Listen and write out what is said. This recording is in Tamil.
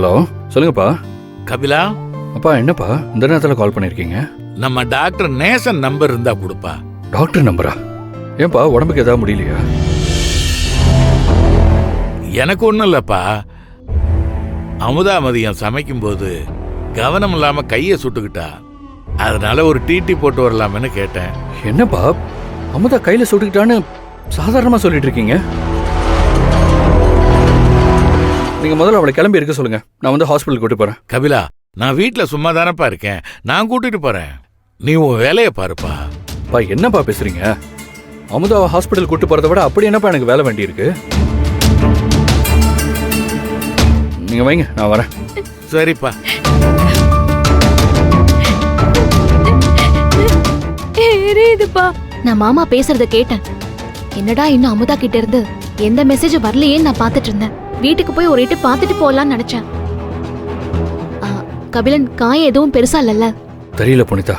ஹலோ, சொல்லுங்கப்பா. கபிலா, அப்பா என்னப்பா இந்த நேரத்தில் கால் பண்ணியிருக்கீங்க? நம்ம டாக்டர் நேசன் நம்பர் இருந்தா கொடுப்பா. டாக்டர் நம்பரா? ஏன்பா உடம்புக்கு ஏதாவது முடியலையா? எனக்கு ஒண்ணும் இல்லப்பா. அமுதா மதியம் சமைக்கும் போது கவனம் இல்லாம கைய சுட்டுக்கிட்டா, அதனால ஒரு டிடி போட்டு வரலாம்னு கேட்டேன். என்னப்பா அமுதா கையில சுட்டுக்கிட்டான்னு சாதாரணமா சொல்லிட்டு இருக்கீங்க? நீங்க முதல்ல அவளை கிளம்பி இருக்க சொல்லுங்க, நான் வந்து ஹாஸ்பிட்டல் கூட்டு போறேன். கபிலா, நான் வீட்டுல சும்மா தானப்பா இருக்கேன், நான் கூட்டிட்டு போறேன். நீ உன் வேலையை பாருப்பா. பா என்னப்பா பேசுறீங்க? அமுதாவை ஹாஸ்பிட்டல் கூட்டு போறதை விட அப்படி என்னப்பா எனக்கு வேலை வேண்டி இருக்கு. நீங்க வைங்க, நான் வரேன். சரிப்பா. எரியுதுப்பா. நான் மாமா பேசுறத கேட்டேன். என்னடா இன்னும் அமுதா கிட்ட இருந்து எந்த மெசேஜ் வரலையேன்னு நான் பாத்துட்டு இருந்தேன். வீட்டுக்கு போய் ஒரு இட்டு பாத்துட்டு போலான்னு நினைச்சேன். கபிலன், காயம் எதுவும் பெருசா இல்லல்ல? தெரியல புனிதா,